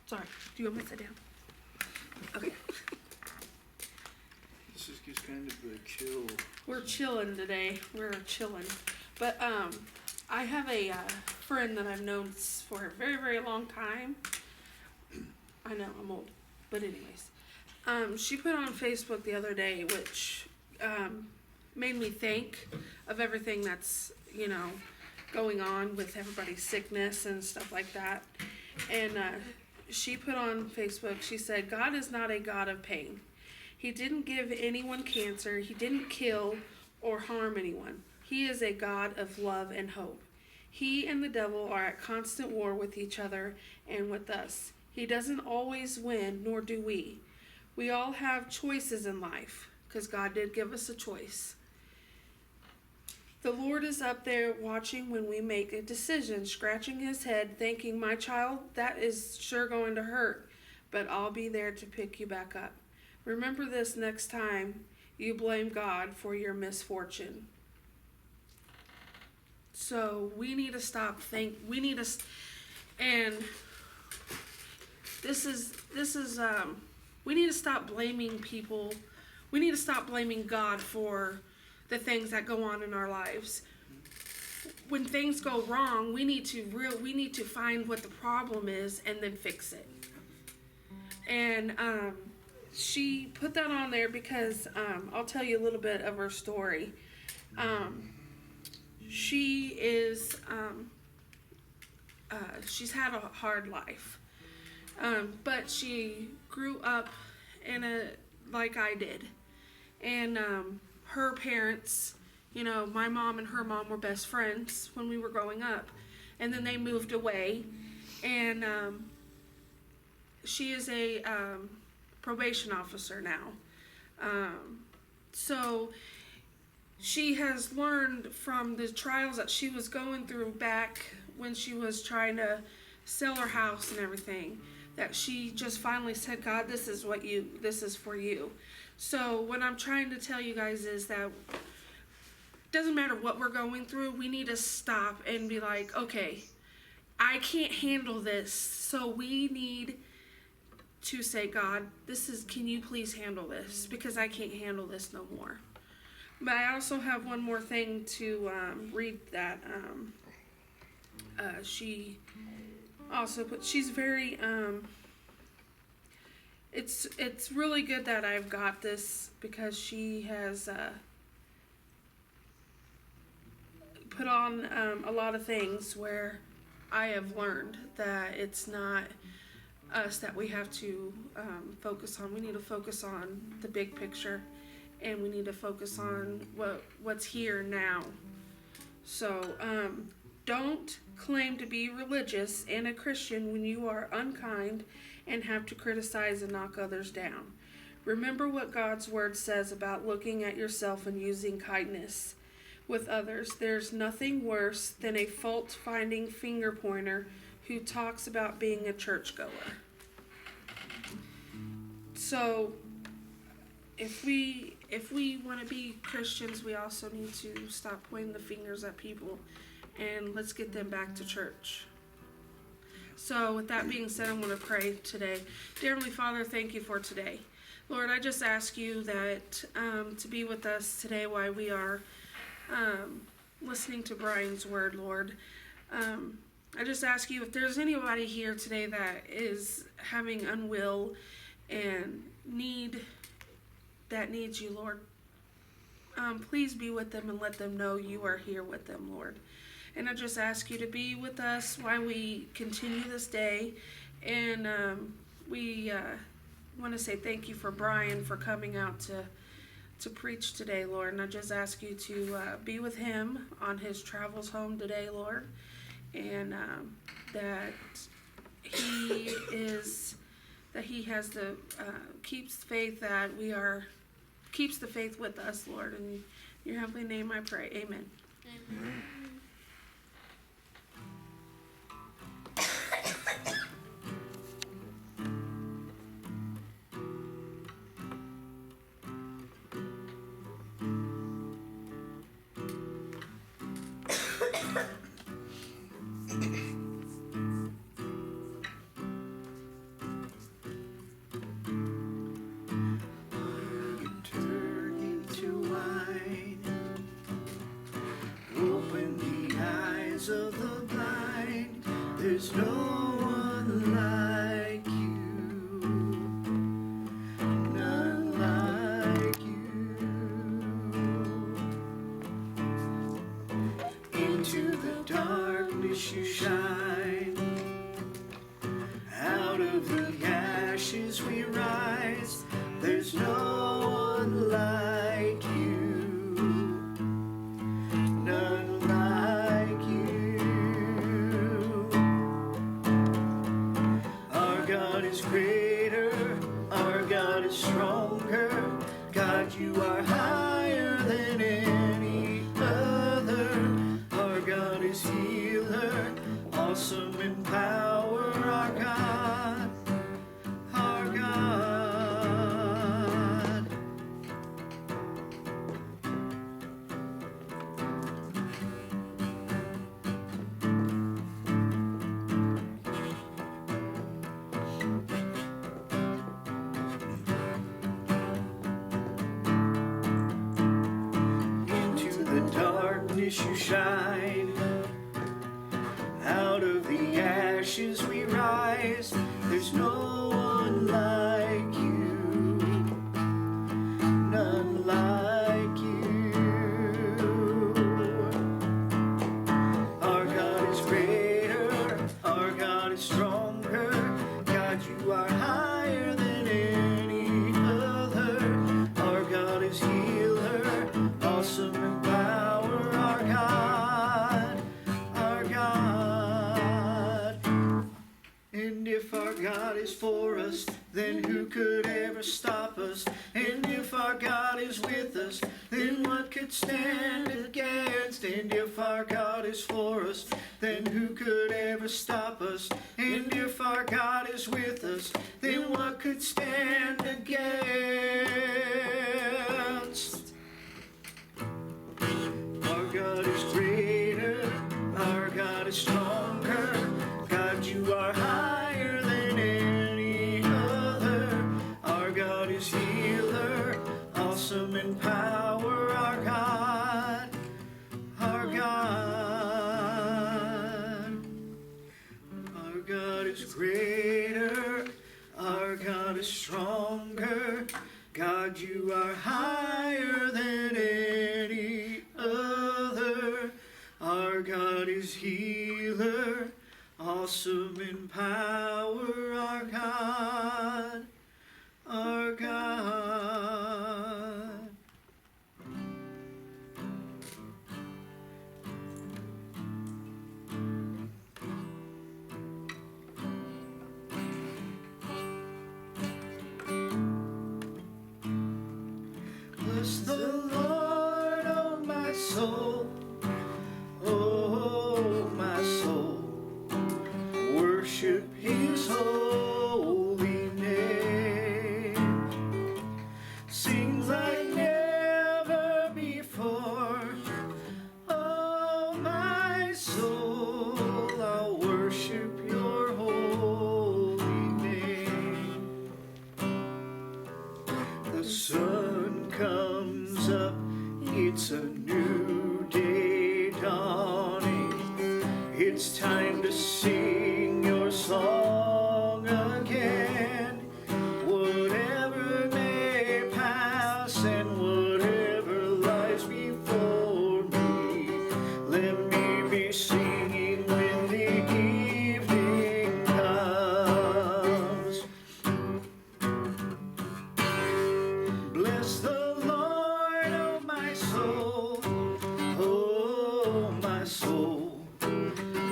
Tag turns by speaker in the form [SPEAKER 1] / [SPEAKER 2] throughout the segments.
[SPEAKER 1] Sorry. Do you want me to sit down? Okay.
[SPEAKER 2] This is just kind of a chill.
[SPEAKER 1] We're chilling today. We're chilling. But, I have a friend that I've known for a very, very long time. I know, I'm old. But anyways. She put on Facebook the other day, which, made me think of everything that's, going on with everybody's sickness and stuff like that. And, she put on Facebook, she said, God is not a God of pain. He didn't give anyone cancer. He didn't kill or harm anyone. He is a God of love and hope. He and the devil are at constant war with each other and with us. He doesn't always win, nor do we. We all have choices in life, because God did give us a choice. The Lord is up there watching when we make a decision, scratching his head, thinking, my child, that is sure going to hurt, but I'll be there to pick you back up. Remember this next time you blame God for your misfortune. So we need to stop we need to, and we need to stop blaming people. We need to stop blaming God for the things that go on in our lives. When things go wrong, we need to find what the problem is and then fix it. And she put that on there because I'll tell you a little bit of her story. She is she's had a hard life, but she grew up like I did, and her parents, my mom and her mom were best friends when we were growing up, and then they moved away, and she is a probation officer now. So she has learned from the trials that she was going through back when she was trying to sell her house and everything, that she just finally said, God, this is for you. So what I'm trying to tell you guys is that it doesn't matter what we're going through, we need to stop and be like, okay, I can't handle this. So we need to say, God, can you please handle this? Because I can't handle this no more. But I also have one more thing to read that she also put. She's very, it's really good that I've got this, because she has put on a lot of things where I have learned that it's not us that we have to focus on. We need to focus on the big picture, and we need to focus on what's here now. So don't claim to be religious and a Christian when you are unkind and have to criticize and knock others down. Remember what God's word says about looking at yourself and using kindness with others. There's nothing worse than a fault-finding finger pointer who talks about being a churchgoer. So if we want to be Christians, we also need to stop pointing the fingers at people, and let's get them back to church. So with that being said, I'm going to pray today. Dear Heavenly Father, thank you for today. Lord, I just ask you that to be with us today while we are listening to Brian's word, Lord. I just ask you, if there's anybody here today that is having unwill and needs you, Lord, please be with them and let them know you are here with them, Lord. And I just ask you to be with us while we continue this day. And we want to say thank you for Brian for coming out to preach today, Lord. And I just ask you to be with him on his travels home today, Lord. And that he has keeps the faith with us, Lord. In your heavenly name I pray. Amen.
[SPEAKER 3] Amen.
[SPEAKER 2] there's no one like you, none like you. Into the darkness you shine, out of the ashes we rise. There's no one like you, none like you. Our God is greater, our God is stronger. God, you are higher than any other. Our God is healer, awesome in power. Our God, our God. Into the darkness you shine, out of the ashes we rise. There's no one like you, none like you. Our God is greater, our God is stronger. God, you are higher than any other. Our God is healer, awesome in power. Our God, our God. And if our God is for us, then who could ever stop us? And if our God is with us, then what could stand against? And if our God is for us, then who could ever stop us? And if our God is with us, then what could stand against? Our God is greater, our God is stronger. God, you are higher than any other. Our God is healer, awesome in power. Our God, our God. Our God is greater, our God is stronger. God, you are higher than any other. Our God is healer, awesome in power. Our God, our God. Bless the Lord, oh my soul, oh my soul. Worship his holy name. Sing like never before, oh my soul. I'll worship your holy name. The sun comes up, it's a new day dawning. It's time to sing your song again. Whatever may pass and whatever lies before me, let me be singing when the evening comes. Bless the Lord, oh my soul, oh my soul.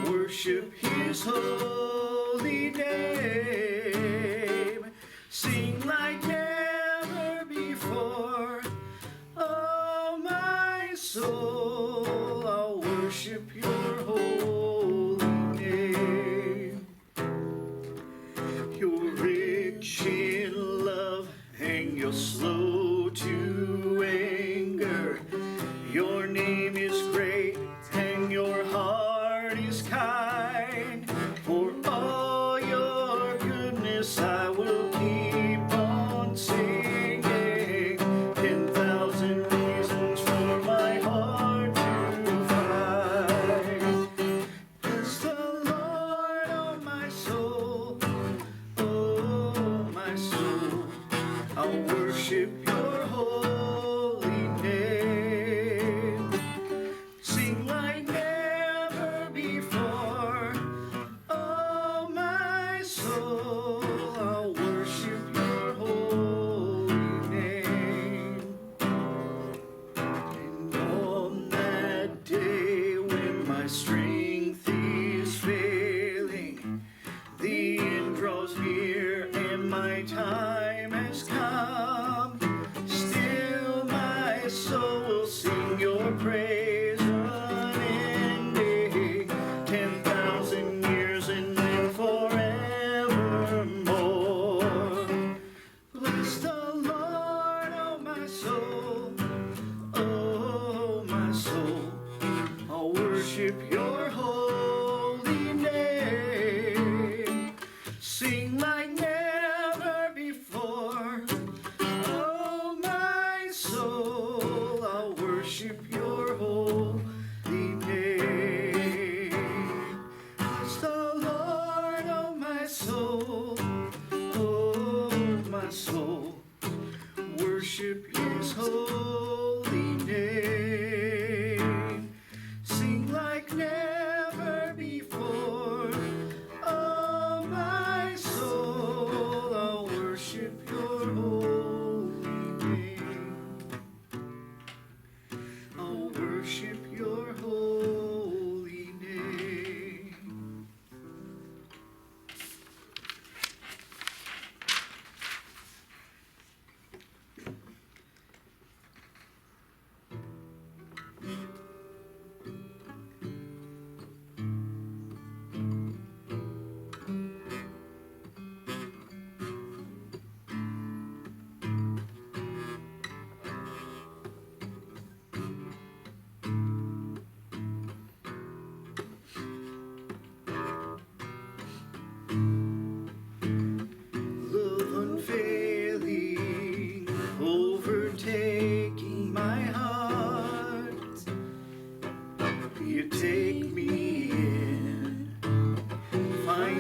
[SPEAKER 2] Worship his holy name. Sing like never before, oh my soul. I'll worship your holy name. You're rich in love and you're slow to anger. Your name is great and your heart is kind. For all your good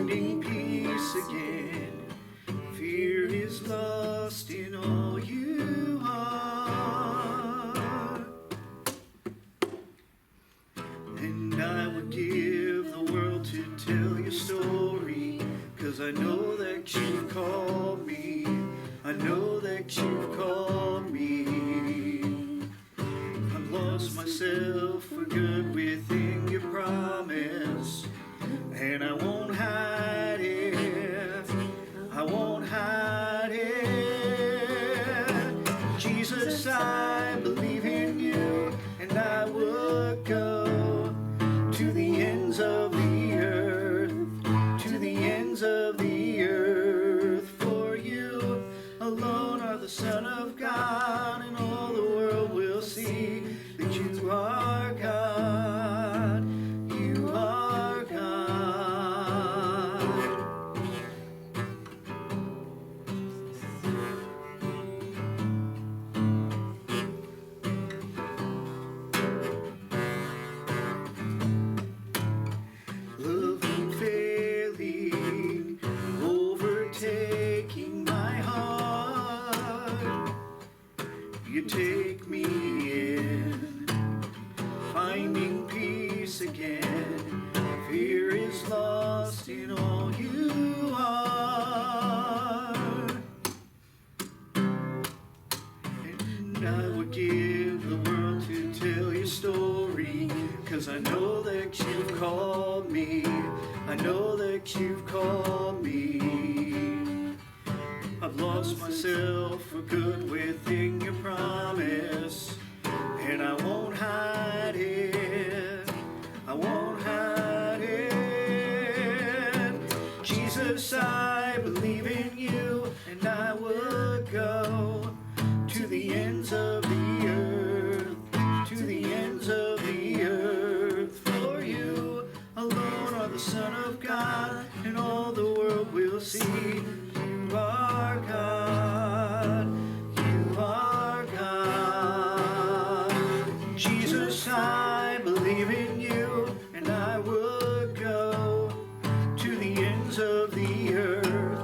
[SPEAKER 2] finding peace again. Fear is lost in all you are. And I would give the world to tell your story, 'cause I know that you've called me. I know that you've called me. I've lost myself for good within your promise, and I won't hide it. I won't hide it. Jesus, I believe in you, and I would go to the ends of the earth, to the ends of the earth. For you alone are the Son of God, and all the world will see that you are God. You are God. Love unfailing, overtaking my heart. You take me in, finding peace again. Fear is lost in all you are. And I would give the world to tell your story, 'cause I know that you've called me. I know that you've called me. I've lost myself for good within your promise, and I won't hide it. I won't hide it. Jesus, I believe in you, and I would go to the ends of the earth, to the ends of the earth. For you alone are the Son of God, and all the world will see you are God. You are God. Jesus, I believe in you, and I would go to the ends of the earth,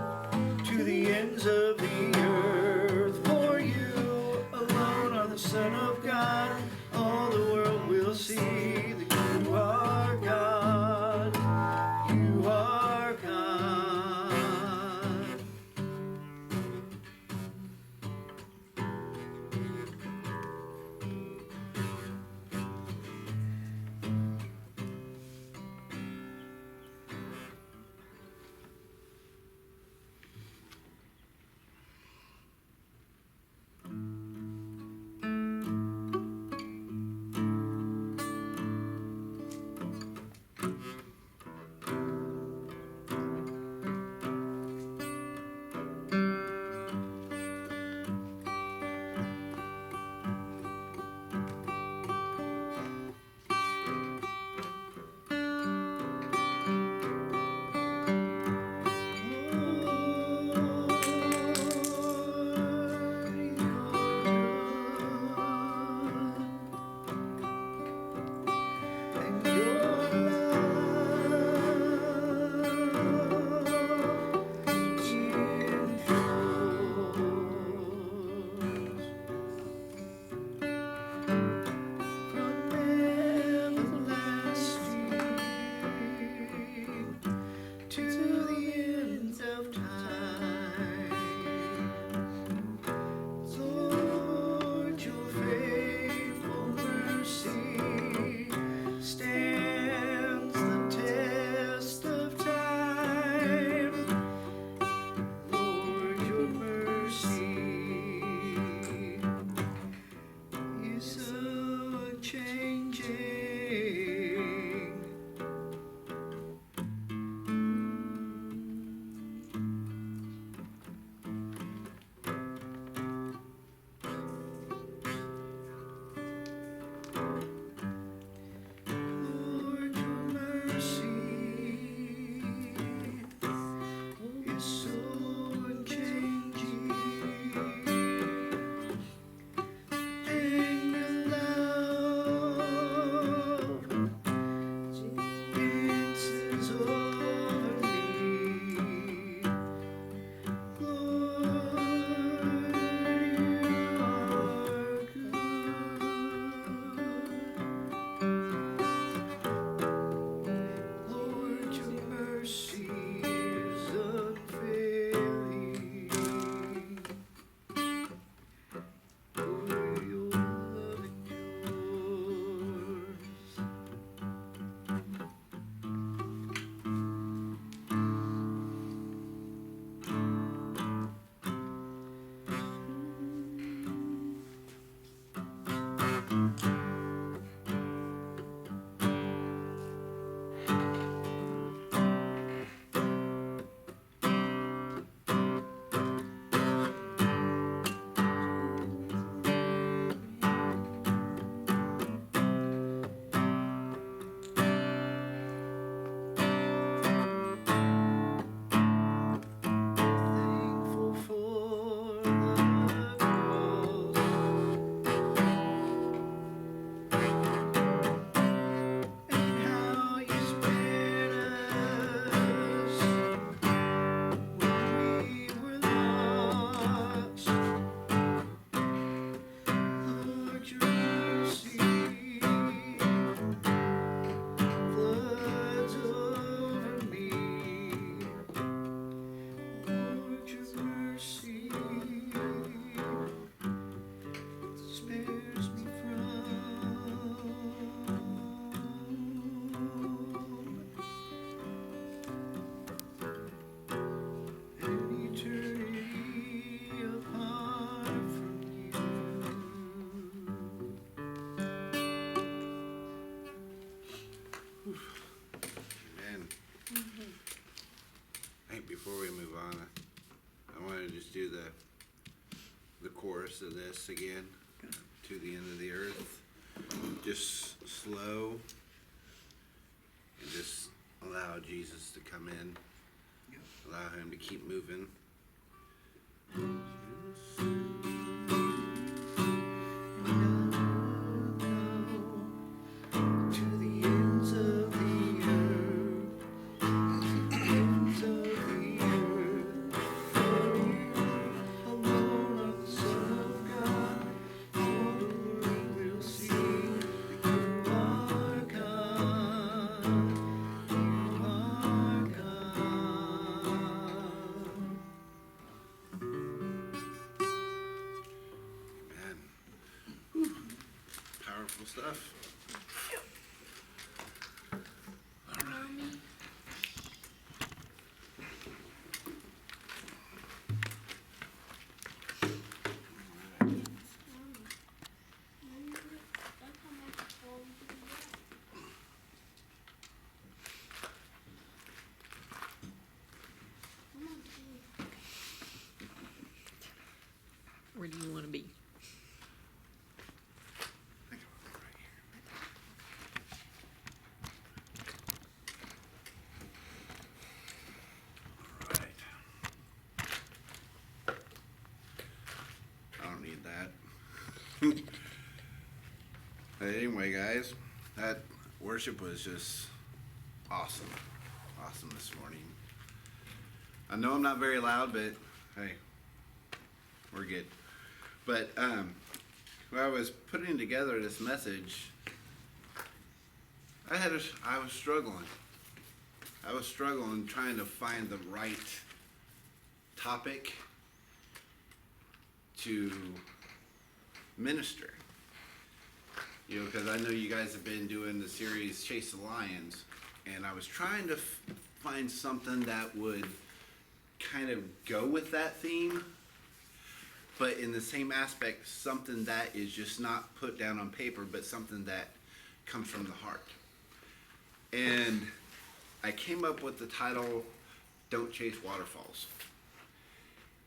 [SPEAKER 2] to the ends of the earth. For you alone are the Son of God. All the world will see that you are God. You are God.
[SPEAKER 3] Hey, before we move on, I want to just do the chorus of this again. To the end of the earth. Just slow and just allow Jesus to come in. Allow him to keep moving.
[SPEAKER 2] To the ends of the earth, ends of the earth, for you alone are the Son of God. All the world will see that you are God. You are God.
[SPEAKER 3] Man. Whew. Powerful stuff.
[SPEAKER 4] Where do you want to be?
[SPEAKER 3] Alright. I don't need that. But anyway, guys, that worship was just awesome. Awesome this morning. I know I'm not very loud, but hey, we're good. But when I was putting together this message, I was struggling. I was struggling trying to find the right topic to minister. You know, because I know you guys have been doing the series Chase the Lions, and I was trying to find something that would kind of go with that theme, but in the same aspect, something that is just not put down on paper, but something that comes from the heart. And I came up with the title, Don't Chase Waterfalls.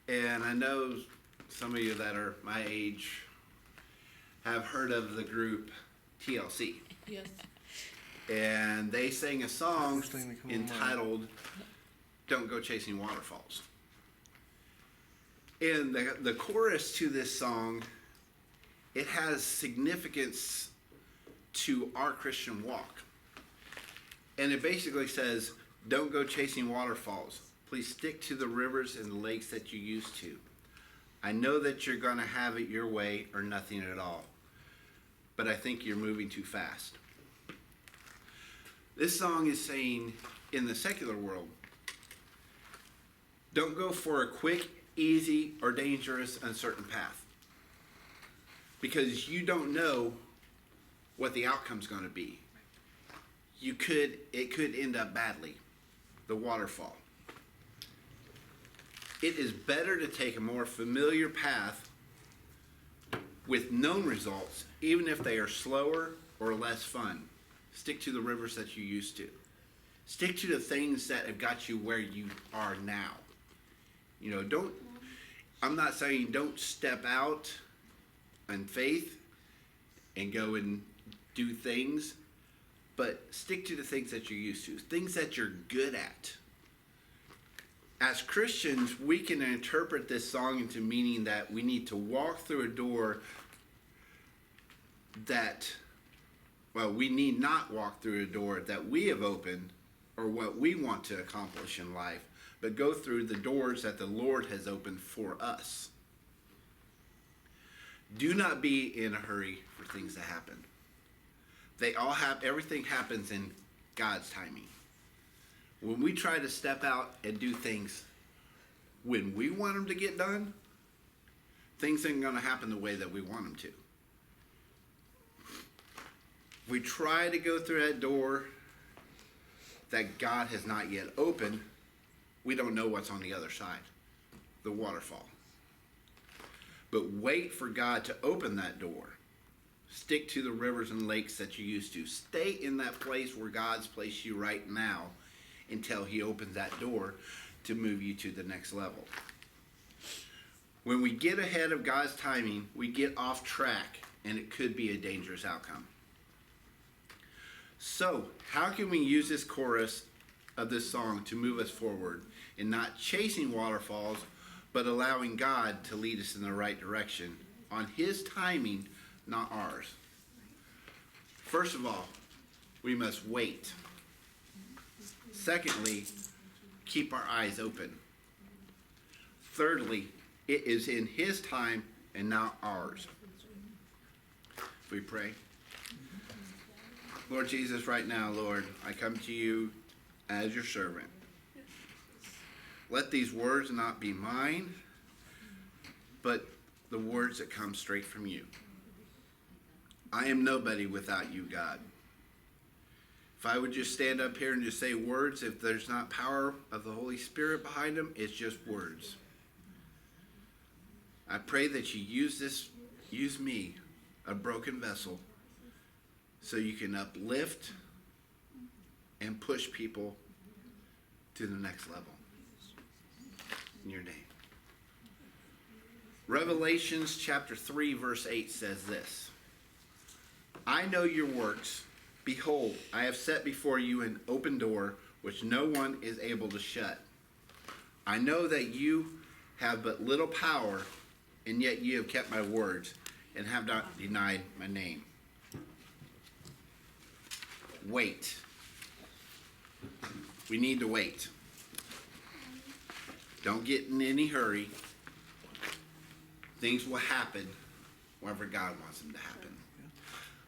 [SPEAKER 3] And I know some of you that are my age have heard of the group TLC.
[SPEAKER 4] Yes.
[SPEAKER 3] And they sang a song
[SPEAKER 2] First thing that come to mind.
[SPEAKER 3] entitled Don't Go Chasing Waterfalls. And the chorus to this song, it has significance to our Christian walk. And it basically says, don't go chasing waterfalls. Please stick to the rivers and the lakes that you used to. I know that you're going to have it your way or nothing at all. But I think you're moving too fast. This song is saying, in the secular world, don't go for a quick, easy, or dangerous, uncertain path. Because you don't know what the outcome's going to be. It could end up badly. The waterfall. It is better to take a more familiar path with known results, even if they are slower or less fun. Stick to the rivers that you used to. Stick to the things that have got you where you are now. You know, I'm not saying don't step out in faith and go and do things, but stick to the things that you're used to, things that you're good at. As Christians, we can interpret this song into meaning that we need to walk through a door we need not walk through a door that we have opened or what we want to accomplish in life, but go through the doors that the Lord has opened for us. Do not be in a hurry for things to happen. Everything happens in God's timing. When we try to step out and do things when we want them to get done, things ain't going to happen the way that we want them to. We try to go through that door that God has not yet opened, we don't know what's on the other side, the waterfall. But wait for God to open that door. Stick to the rivers and lakes that you used to. Stay in that place where God's placed you right now until he opens that door. to move you to the next level. When we get ahead of God's timing, we get off track, and it could be a dangerous outcome. So, how can we use this chorus of this song to move us forward in not chasing waterfalls, but allowing God to lead us in the right direction on His timing, not ours? First of all, we must wait. Secondly, keep our eyes open. Thirdly, it is in His time and not ours. If we pray. Lord Jesus, right now, Lord, I come to you as your servant. Let these words not be mine, but the words that come straight from you. I am nobody without you, God. If I would just stand up here and just say words, if there's not power of the Holy Spirit behind them, it's just words. I pray that you use me, a broken vessel, so you can uplift and push people to the next level. In your name. Revelations chapter 3 verse 8 says this. I know your works. Behold, I have set before you an open door which no one is able to shut. I know that you have but little power, and yet you have kept my words and have not denied my name. Wait. We need to wait. Don't get in any hurry. Things will happen whenever God wants them to happen.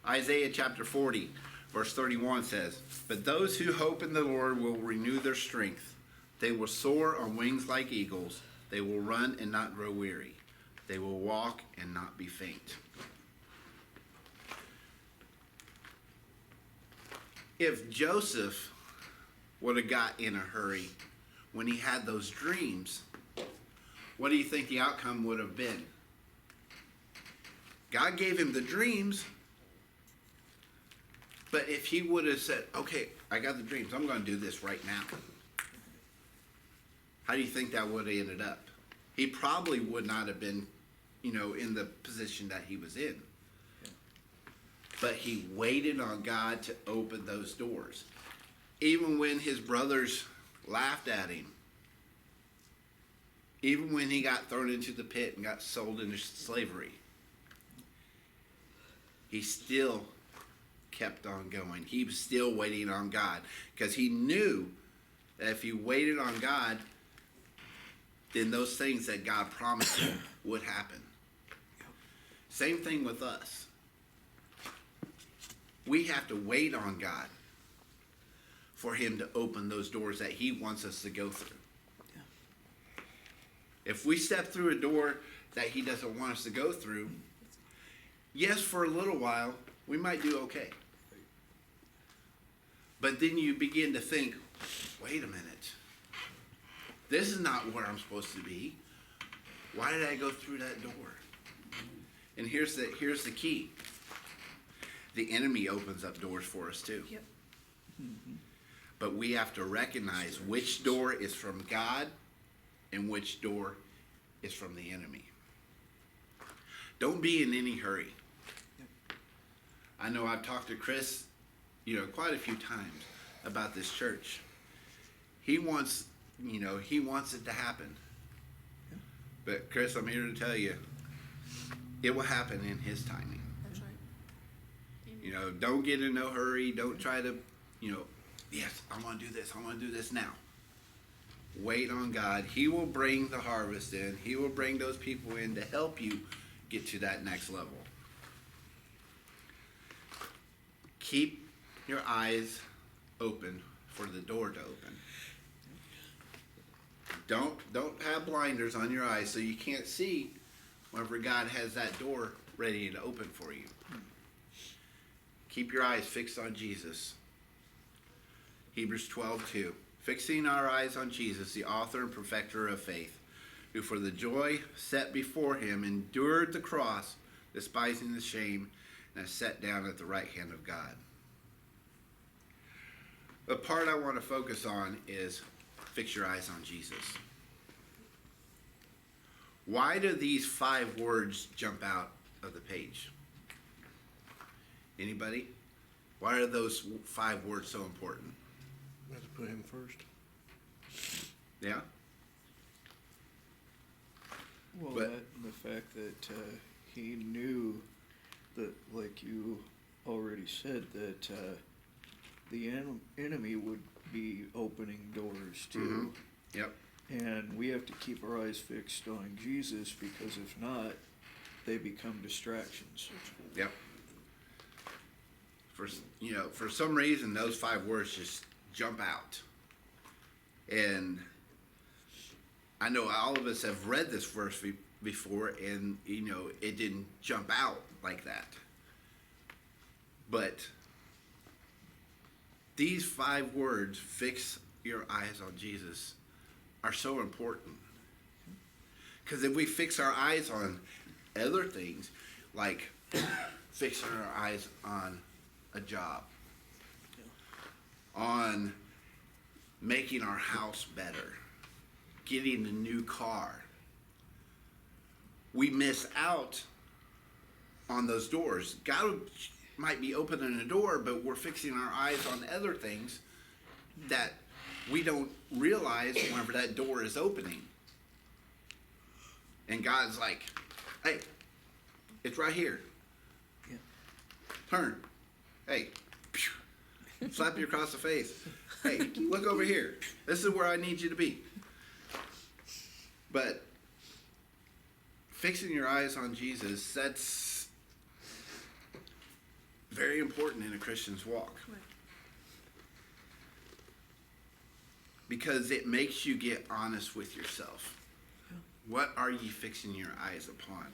[SPEAKER 3] Isaiah chapter 40, verse 31 says, but those who hope in the Lord will renew their strength. They will soar on wings like eagles. They will run and not grow weary. They will walk and not be faint. If Joseph would have got in a hurry when he had those dreams, what do you think the outcome would have been? God gave him the dreams, but if he would have said, okay, I got the dreams, I'm going to do this right now. How do you think that would have ended up? He probably would not have been, in the position that he was in. But he waited on God to open those doors. Even when his brothers laughed at him. Even when he got thrown into the pit and got sold into slavery. He still kept on going. He was still waiting on God. Because he knew that if he waited on God, then those things that God promised him would happen. Same thing with us. We have to wait on God for him to open those doors that he wants us to go through. If we step through a door that he doesn't want us to go through, yes, for a little while, we might do okay. But then you begin to think, wait a minute. This is not where I'm supposed to be. Why did I go through that door? And here's the key. The enemy opens up doors for us too.
[SPEAKER 1] Yep.
[SPEAKER 3] But we have to recognize which door is from God and which door is from the enemy. Don't be in any hurry. I know I've talked to Chris, quite a few times about this church. He wants it to happen. But Chris, I'm here to tell you, it will happen in his timing.
[SPEAKER 1] That's right.
[SPEAKER 3] Don't get in no hurry. Don't try to, yes, I want to do this. I want to do this now. Wait on God. He will bring the harvest in. He will bring those people in to help you get to that next level. Keep your eyes open for the door to open. Don't have blinders on your eyes so you can't see whenever God has that door ready to open for you. Keep your eyes fixed on Jesus. Hebrews 12:2. Fixing our eyes on Jesus, the author and perfecter of faith, who for the joy set before him endured the cross, despising the shame, and is set down at the right hand of God. The part I want to focus on is fix your eyes on Jesus. Why do these 5 words jump out of the page? Anybody? Why are those 5 words so important?
[SPEAKER 5] We have to put him first.
[SPEAKER 3] Yeah?
[SPEAKER 6] Well,
[SPEAKER 3] But-
[SPEAKER 6] that and the fact that he knew that, like you already said, that the enemy would be opening doors too.
[SPEAKER 3] Yep.
[SPEAKER 6] And we have to keep our eyes fixed on Jesus, because if not, they become distractions.
[SPEAKER 3] Yep. For some reason, those 5 words just jump out. And I know all of us have read this verse before, and, it didn't jump out like that. But these 5 words, fix your eyes on Jesus, are so important. Because if we fix our eyes on other things, like fixing our eyes on a job, on making our house better, getting a new car, we miss out on those doors. God might be opening a door, but we're fixing our eyes on other things that we don't realize whenever that door is opening. And God's like, hey, it's right here.
[SPEAKER 6] Yeah.
[SPEAKER 3] Turn. Hey. Pew. Slap you across the face. Hey, look over here. This is where I need you to be. But fixing your eyes on Jesus, that's very important in a Christian's walk.
[SPEAKER 1] Right.
[SPEAKER 3] Because it makes you get honest with yourself. What are you fixing your eyes upon?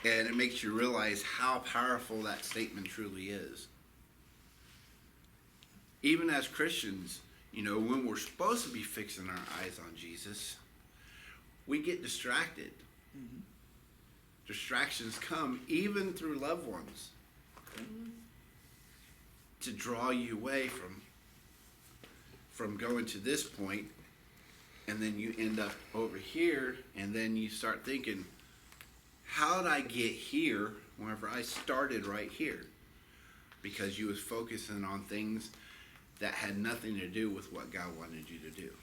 [SPEAKER 3] And it makes you realize how powerful that statement truly is. Even as Christians, when we're supposed to be fixing our eyes on Jesus, we get distracted.
[SPEAKER 6] Mm-hmm.
[SPEAKER 3] Distractions come even through loved ones to draw you away from going to this point, and then you end up over here, and then you start thinking, how did I get here whenever I started right here? Because you was focusing on things that had nothing to do with what God wanted you to do.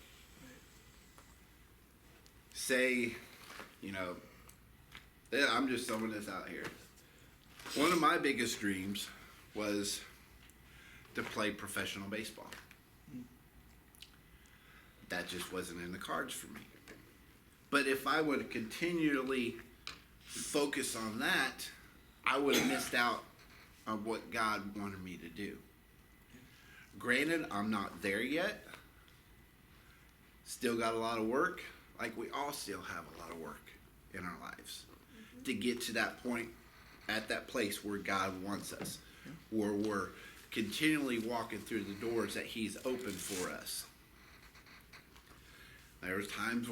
[SPEAKER 3] Say, I'm just throwing this out here. One of my biggest dreams was to play professional baseball. That just wasn't in the cards for me. But if I would continually focus on that, I would have missed out on what God wanted me to do. Granted, I'm not there yet. Still got a lot of work. Like we all still have a lot of work in our lives to get to that point, at that place where God wants us, where we're continually walking through the doors that He's opened for us. There was times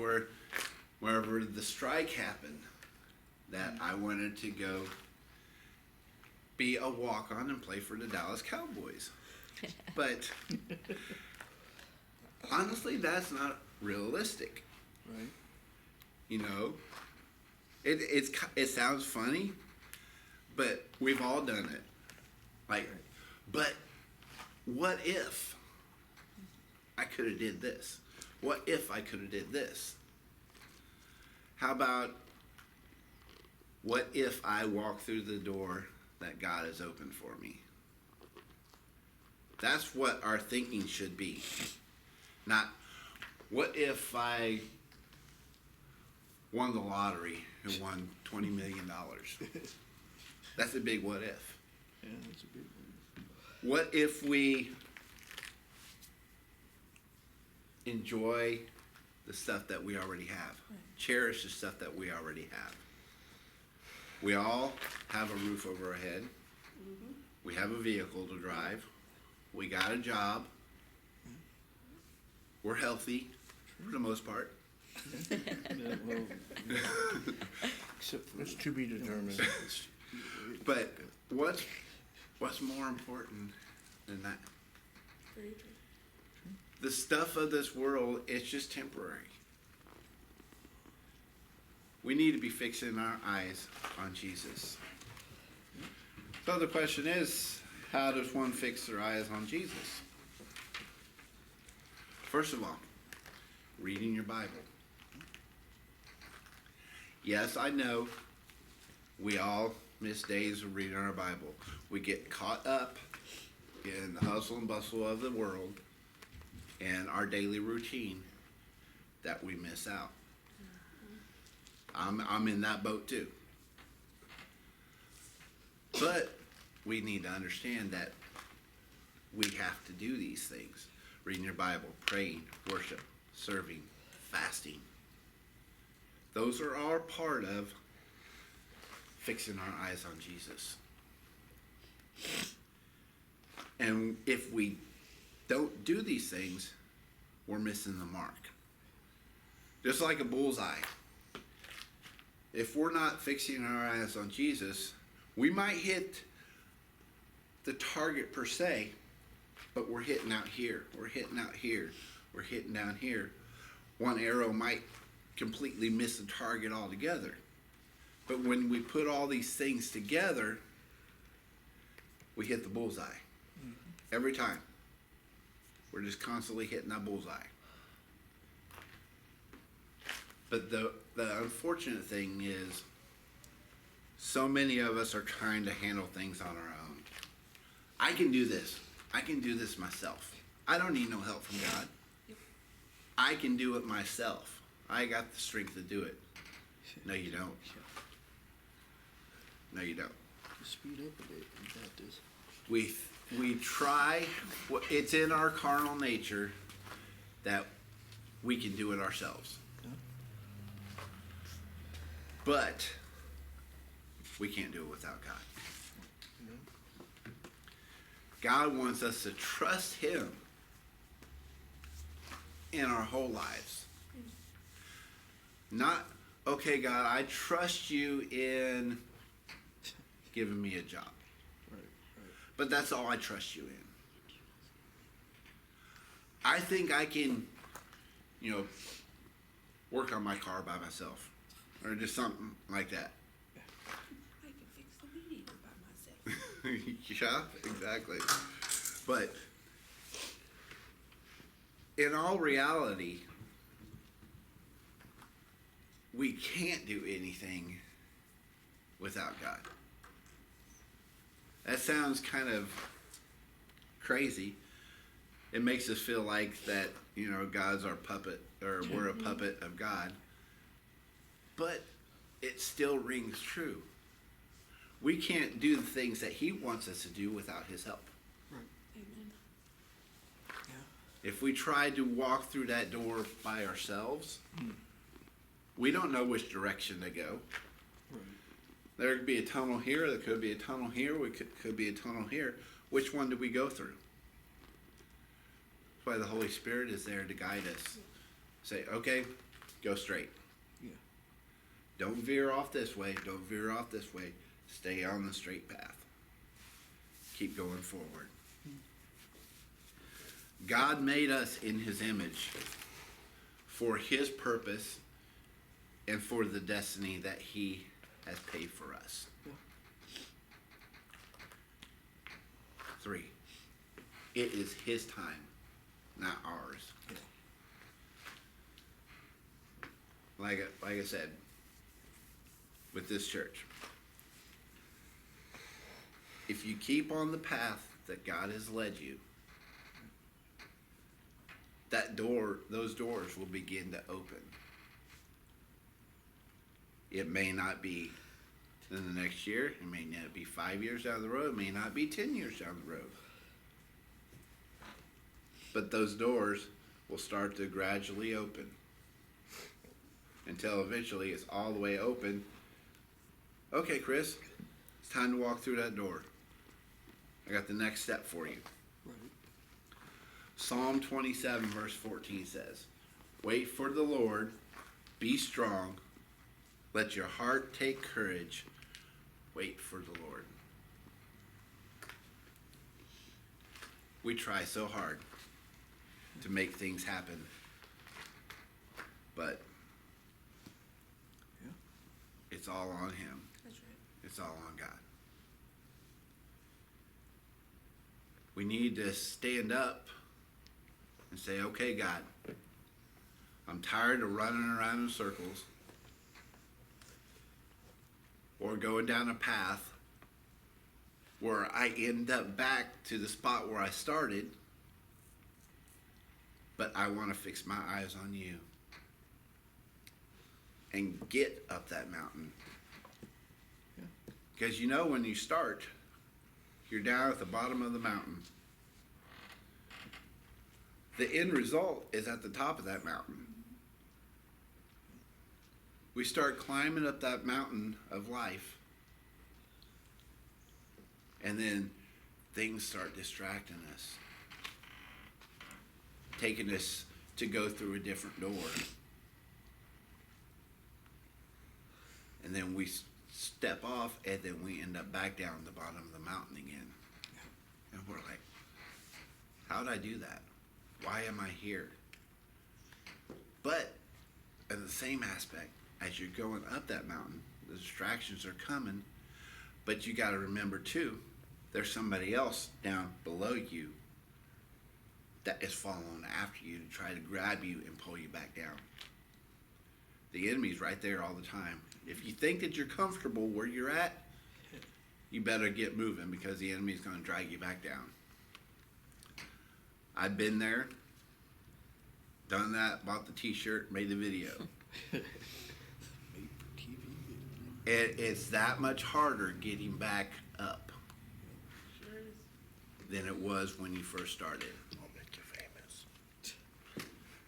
[SPEAKER 3] wherever the strike happened, that I wanted to go be a walk-on and play for the Dallas Cowboys. But honestly, that's not realistic.
[SPEAKER 6] Right?
[SPEAKER 3] It sounds funny, but we've all done it. But what if I could have did this? What if I could have did this? How about what if I walk through the door that God has opened for me? That's what our thinking should be. Not, what if I won the lottery and won $20 million? That's a big what if.
[SPEAKER 6] Yeah, that's a big one.
[SPEAKER 3] What if we enjoy the stuff that we already have? Cherish the stuff that we already have. We all have a roof over our head.
[SPEAKER 1] Mm-hmm.
[SPEAKER 3] We have a vehicle to drive. We got a job. We're healthy for the most part.
[SPEAKER 6] Yeah, well, except for
[SPEAKER 5] It's to be determined.
[SPEAKER 3] But what's more important than that?
[SPEAKER 1] Very true.
[SPEAKER 3] the stuff of this world, it's just temporary. We need to be fixing our eyes on Jesus. So the question is, how does one fix their eyes on Jesus? First of all, reading your Bible. Yes, I know we all miss days of reading our Bible. We get caught up in the hustle and bustle of the world and our daily routine that we miss out. I'm in that boat too. But we need to understand that we have to do these things. Reading your Bible, praying, worship, serving, fasting. Those are all part of fixing our eyes on Jesus. And if we don't do these things, we're missing the mark. Just like a bullseye. If we're not fixing our eyes on Jesus, we might hit the target per se, but we're hitting out here, we're hitting out here, we're hitting down here. One arrow might completely miss the target altogether. But when we put all these things together, we hit the bullseye. Every time. We're just constantly hitting that bullseye. But the unfortunate thing is, so many of us are trying to handle things on our own. I can do this. I can do this myself. I don't need no help from God. I can do it myself. I got the strength to do it. No, you don't. No, you don't.
[SPEAKER 6] Speed up a bit. You got this.
[SPEAKER 3] We try. It's in our carnal nature that we can do it ourselves. But we can't do it without God. God wants us to trust Him in our whole lives. Not, okay, God, I trust you in giving me a job. But that's all I trust you in. I think I can, work on my car by myself. Or just something like that.
[SPEAKER 1] I can fix the weed eater by myself.
[SPEAKER 3] Yeah, exactly. But in all reality, we can't do anything without God. That sounds kind of crazy. It makes us feel like that, God's our puppet, or we're a puppet of God. But it still rings true. We can't do the things that He wants us to do without His help.
[SPEAKER 1] Amen.
[SPEAKER 3] If we try to walk through that door by ourselves, we don't know which direction to go. There could be a tunnel here, there could be a tunnel here, could be a tunnel here. Which one do we go through? That's why the Holy Spirit is there to guide us. Say, okay, go straight. Don't veer off this way. Don't veer off this way. Stay on the straight path. Keep going forward. God made us in His image for His purpose and for the destiny that He has paid for us. 3, it is His time, not ours. Like I said, with this church, if you keep on the path that God has led you, those doors will begin to open. It may not be in the next year, it may not be 5 years down the road, it may not be 10 years down the road. But those doors will start to gradually open until eventually it's all the way open. Okay, Chris, it's time to walk through that door. I got the next step for you. Psalm 27 verse 14 says, wait for the Lord, be strong, let your heart take courage, wait for the Lord. We try so hard to make things happen. But
[SPEAKER 6] Yeah.
[SPEAKER 3] it's all on him.
[SPEAKER 1] That's right.
[SPEAKER 3] It's all on God. We need to stand up and say, okay, God, I'm tired of running around in circles or going down a path where I end up back to the spot where I started, but I want to fix my eyes on you and get up that mountain.
[SPEAKER 6] Yeah.
[SPEAKER 3] Because you know when you start, you're down at the bottom of the mountain. The end result is at the top of that mountain. We start climbing up that mountain of life, and then things start distracting us, taking us to go through a different door. And then we step off, and then we end up back down the bottom of the mountain again. And we're like, how did I do that? Why am I here? But in the same aspect, as you're going up that mountain, the distractions are coming, but you got to remember too, there's somebody else down below you that is following after you to try to grab you and pull you back down. The enemy's right there all the time. If you think that you're comfortable where you're at, you better get moving, because the enemy's going to drag you back down. I've been there, done that, bought the t-shirt, made the video.
[SPEAKER 6] Made for TV.
[SPEAKER 3] It's that much harder getting back up
[SPEAKER 1] Sure is.
[SPEAKER 3] than it was when you first started.
[SPEAKER 5] I'll make you famous.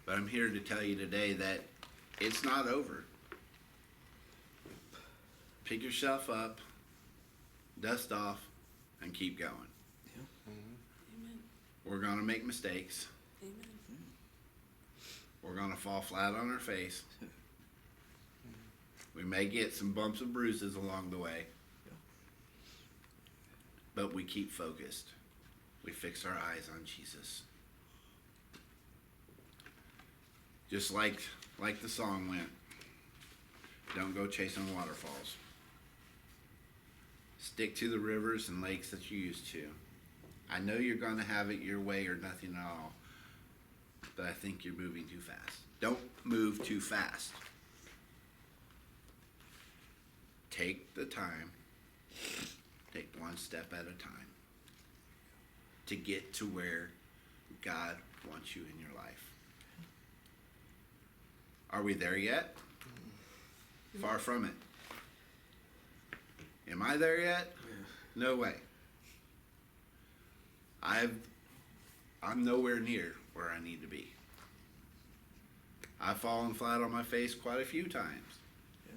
[SPEAKER 3] But I'm here to tell you today that it's not over. Pick yourself up, dust off, and keep going.
[SPEAKER 1] Amen.
[SPEAKER 3] We're going to make mistakes.
[SPEAKER 1] Amen.
[SPEAKER 3] We're going to fall flat on our face. We may get some bumps and bruises along the way. But we keep focused. We fix our eyes on Jesus. Just like the song went, don't go chasing waterfalls. Stick to the rivers and lakes that you used to. I know you're going to have it your way or nothing at all, but I think you're moving too fast. Don't move too fast. Take the time. Take one step at a time to get to where God wants you in your life. Are we there yet? Far from it. Am I there yet? No way. I'm nowhere near where I need to be. I've fallen flat on my face quite a few times.
[SPEAKER 6] Yeah.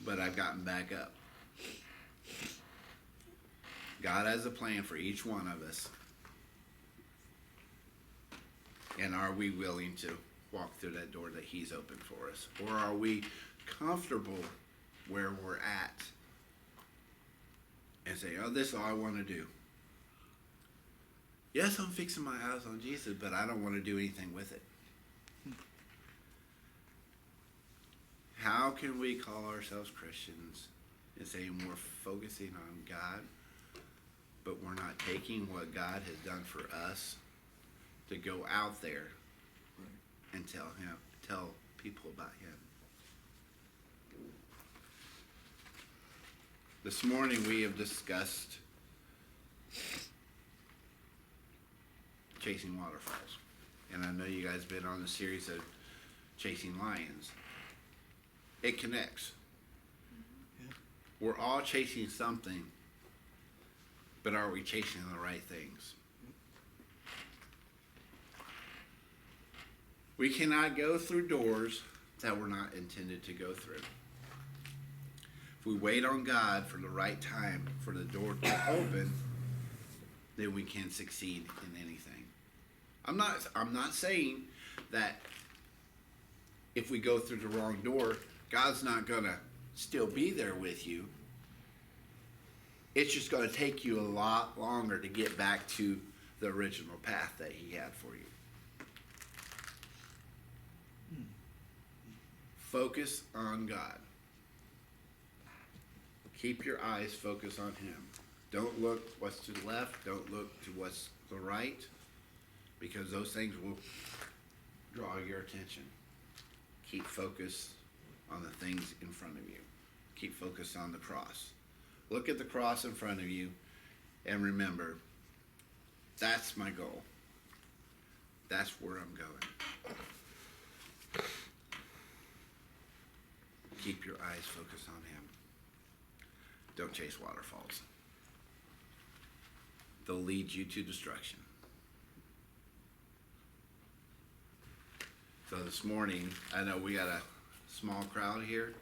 [SPEAKER 3] But I've gotten back up. God has a plan for each one of us. And are we willing to walk through that door that He's opened for us? Or are we comfortable where we're at and say, oh, this is all I want to do? Yes, I'm fixing my eyes on Jesus, but I don't want to do anything with it. How can we call ourselves Christians and say we're focusing on God, but we're not taking what God has done for us to go out there and tell people about Him? This morning we have discussed chasing waterfalls. And I know you guys have been on the series of chasing lions. It connects.
[SPEAKER 6] Yeah.
[SPEAKER 3] We're all chasing something, but are we chasing the right things? We cannot go through doors that we're not intended to go through. If we wait on God for the right time for the door to open, then we can succeed in anything. I'm not saying that if we go through the wrong door, God's not gonna still be there with you. It's just gonna take you a lot longer to get back to the original path that he had for you. Focus on God. Keep your eyes focused on him. Don't look what's to the left. Don't look to what's the right, because those things will draw your attention. Keep focused on the things in front of you. Keep focused on the cross. Look at the cross in front of you and remember, that's my goal. That's where I'm going. Keep your eyes focused on him. Don't chase waterfalls. They'll lead you to destruction. So this morning, I know we got a small crowd here,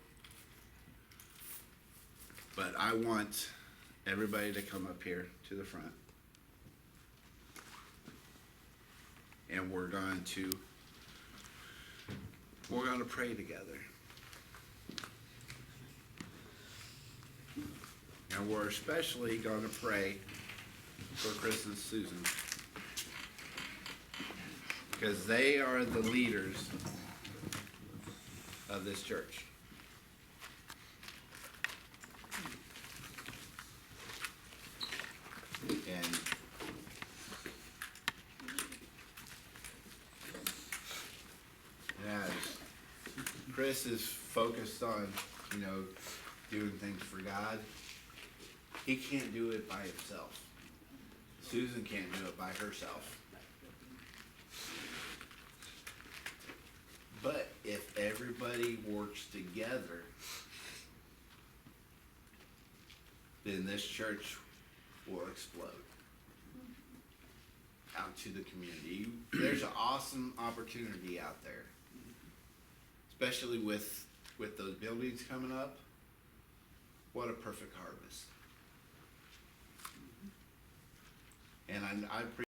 [SPEAKER 3] but I want everybody to come up here to the front. And we're going to pray together. And we're especially going to pray for Chris and Susan, because they are the leaders of this church. And as Chris is focused on, doing things for God, he can't do it by himself. Susan can't do it by herself. But if everybody works together, then this church will explode out to the community. There's an awesome opportunity out there, especially with those buildings coming up. What a perfect harvest. And I appreciate